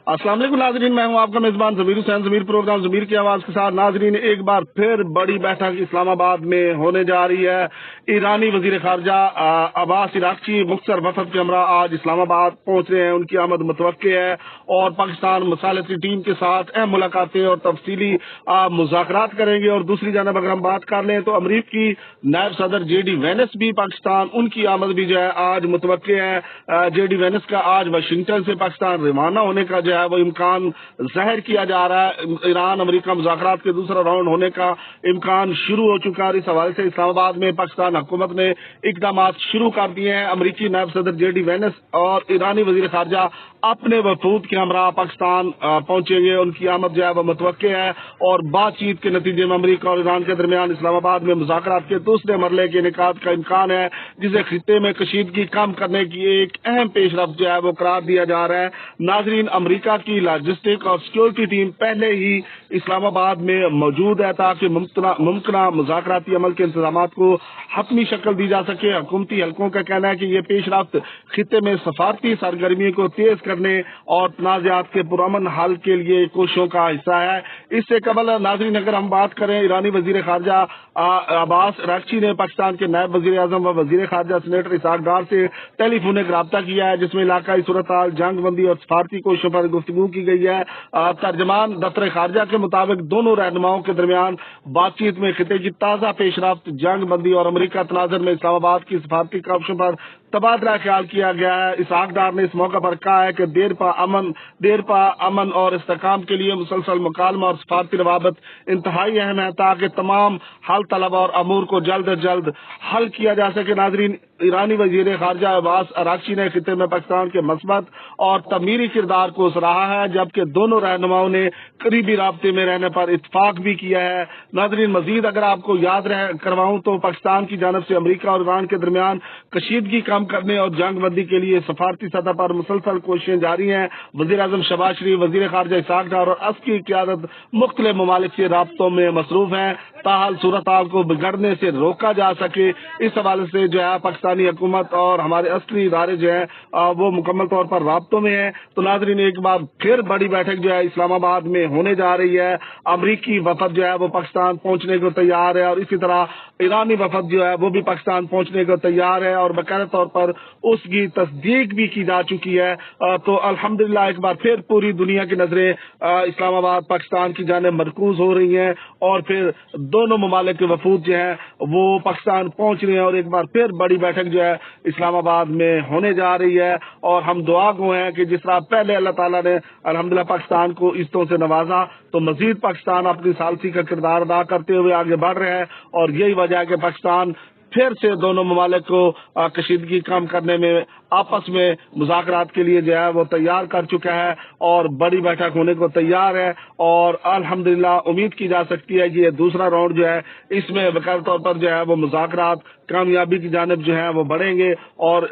अस्सलाम वालेकुम नाजरीन, मैं हूं आपका मेजबान ज़मीर हुसैन। ज़मीर प्रोग्राम ज़मीर की आवाज़ के साथ नाजरीन, एक बार फिर बड़ी बैठक इस्लामाबाद में होने जा रही है। ईरानी वजीर खारजा अब्बास इराक्ची मुख्तर वफद के हमरा आज इस्लामाबाद पहुंच रहे हैं। उनकी आमद मुतवक्के है और पाकिस्तान मसालती टीम के साथ अहम मुलाकातें और तफसीली मुज़ाकरात करेंगे। और दूसरी जानब अगर हम बात कर लें तो अमरीकी नायब सदर JD वेनिस भी पाकिस्तान, उनकी आमद भी जो है आज मुतवक्के है। JD वेनिस का आज वाशिंगटन से पाकिस्तान रवाना होने का जो है वो इम्कान ज़ाहिर किया जा रहा है। ईरान अमेरिका मुज़ाकरात के दूसरा राउंड होने का इम्कान शुरू हो चुका है। इस हवाले से इस्लामाबाद में पाकिस्तान हुकूमत ने इकदाम शुरू कर दिए हैं। अमरीकी नायब सदर JD वेनिस और ईरानी वजीर खारजा अपने वफूद के हमरा पाकिस्तान पहुंचेंगे। उनकी आमद जो है वह मुतवक्के है और बातचीत के नतीजे में अमरीका और ईरान के दरमियान इस्लामाबाद में मुज़ाकरात के दूसरे मरले के इनेकाद का इम्कान है, जिसे खित्ते में कशीदगी कम करने की एक अहम पेशरफ्त जो है वो करार दिया जा रहा है। नाजरीन, अमरीका की लॉजिस्टिक और सिक्योरिटी टीम पहले ही इस्लामाबाद में मौजूद है ताकि मुमकिन मुज़ाकराती अमल के इंतजाम को हतमी शक्ल दी जा सके। हुकूमती हलकों का कहना है कि ये पेशरफ्त खित्ते में सफारती सरगर्मी को तेज करने और तनाज़ात के पुरअमन हल के लिए कोशिशों का हिस्सा है। इससे कबल नाजरीन अगर हम बात करें, ईरानी वजीर खारजा अब्बास इराक्ची ने पाकिस्तान के नायब वजीर आजम व वजीर खारजा सेनेटर इसहाक डार से टेलीफोनिक राब्ता किया है, जिसमें इलाकाई सूरत हाल, जंग बंदी और सफारती कोशिशों पर गुफ्तगू की गई है। तर्जमान दफ्तर खारजा के मुताबिक दोनों रहनुमाओं के दरमियान बातचीत में खिते की ताज़ा पेशरफ्त, जंग बंदी और अमरीका तनाज़र में इस्लामाबाद की सफारती काविशों पर तबादला ख्याल किया गया है। इसहाक डार ने इस मौका पर कहा है कि देर पा अमन और इस्तेकाम के लिए मुसलसल मुकालमा और सफारती रवाबत इंतहाई अहम है ताकि तमाम हल तलब और अमूर को जल्द अज जल्द हल किया जा सके। नाजरीन, ईरानी वजीर खारजा अब्बास इराक्ची ने खिते में पाकिस्तान के मस्बत और तमीरी किरदार को सराहा है, जबकि दोनों रहनुमाओं ने करीबी राब्ते में रहने पर इत्तफाक भी किया है। नाजरीन, मजीद अगर आपको याद करवाऊं तो पाकिस्तान की जानब से अमरीका और ईरान के दरमियान कशीदगी कम करने और जंग बंदी के लिए सफारती सतह पर मुसलसल कोशिशें जारी हैं। वजीर आजम शहबाज शरीफ, वजीर खारजा इसहाक डार और अस्की की क़यादत मुख्तलिफ ममालिक से राब्तों में मसरूफ है ताहल सूरत हाल को बिगड़ने से रोका जा सके। इस हवाले से जो है पाकिस्तानी हुकूमत और हमारे असली इदारे जो है वो मुकम्मल तौर पर राब्तों में है। तो नाजरीन, एक बार फिर बड़ी बैठक जो है इस्लामाबाद में होने जा रही है। अमरीकी वफद जो है वो पाकिस्तान पहुंचने को तैयार है और इसी तरह ईरानी वफद जो है वो भी पाकिस्तान पहुंचने को तैयार है और बाकायदा तौर पर उसकी तस्दीक भी की जा चुकी है। तो अल्हम्दुलिल्लाह एक बार फिर पूरी दुनिया की नजरें इस्लामाबाद पाकिस्तान की जानिब मरकूज हो रही हैं और फिर दोनों ममालिक के वफूद जो है वो पाकिस्तान पहुंच रहे हैं और एक बार फिर बड़ी बैठक जो है इस्लामाबाद में होने जा रही है। और हम दुआ गो हैं कि जिस तरह पहले अल्लाह ताला ने अल्हम्दुलिल्लाह पाकिस्तान को इज्जतों से नवाजा, तो मजीद पाकिस्तान अपनी सालसी का किरदार अदा करते हुए आगे बढ़ रहे हैं। और यही वजह है कि पाकिस्तान फिर से दोनों ममालिक को कशीदगी कम करने में आपस में मुज़ाकरात के लिए जो है वो तैयार कर चुका है और बड़ी बैठक होने को तैयार है। और अल्हम्दुलिल्लाह उम्मीद की जा सकती है कि ये दूसरा राउंड जो है इसमें बकायदा तौर पर जो है वो मुज़ाकरात कामयाबी की जानिब जो है वो बढ़ेंगे और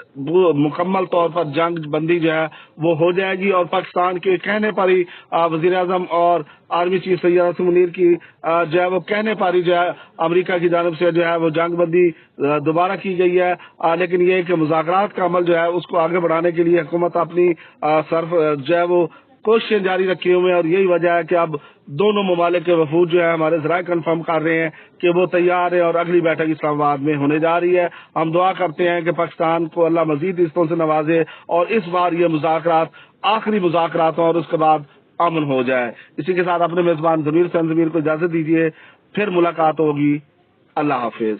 मुकम्मल तौर पर जंग बंदी जो है वो हो जाएगी। और पाकिस्तान के कहने पर ही वज़ीर आज़म और आर्मी चीफ सैयद आसिम मुनीर की जो है वो कहने पर ही जो है अमरीका की जानिब से जो है वो जंग बंदी दोबारा की गई है। लेकिन ये कि मुज़ाकरात का अमल जो है उसको आगे बढ़ाने के लिए हुकूमत अपनी सर्फ जो है वो कोशिशें जारी रखी हुई है। और यही वजह है कि अब दोनों ममालिक के वफूद जो है हमारे ज़राए कन्फर्म कर रहे हैं कि वो तैयार है और अगली बैठक इस्लामाबाद में होने जा रही है। हम दुआ करते हैं कि पाकिस्तान को अल्लाह मजीद इज्जतों से नवाजे और इस बार ये मुज़ाकरात आखिरी मुज़ाकरात और उसके बाद अमन हो जाए। इसी के साथ अपने मेजबान ज़मीर को इजाज़त दीजिए, फिर मुलाकात होगी। अल्लाह हाफिज।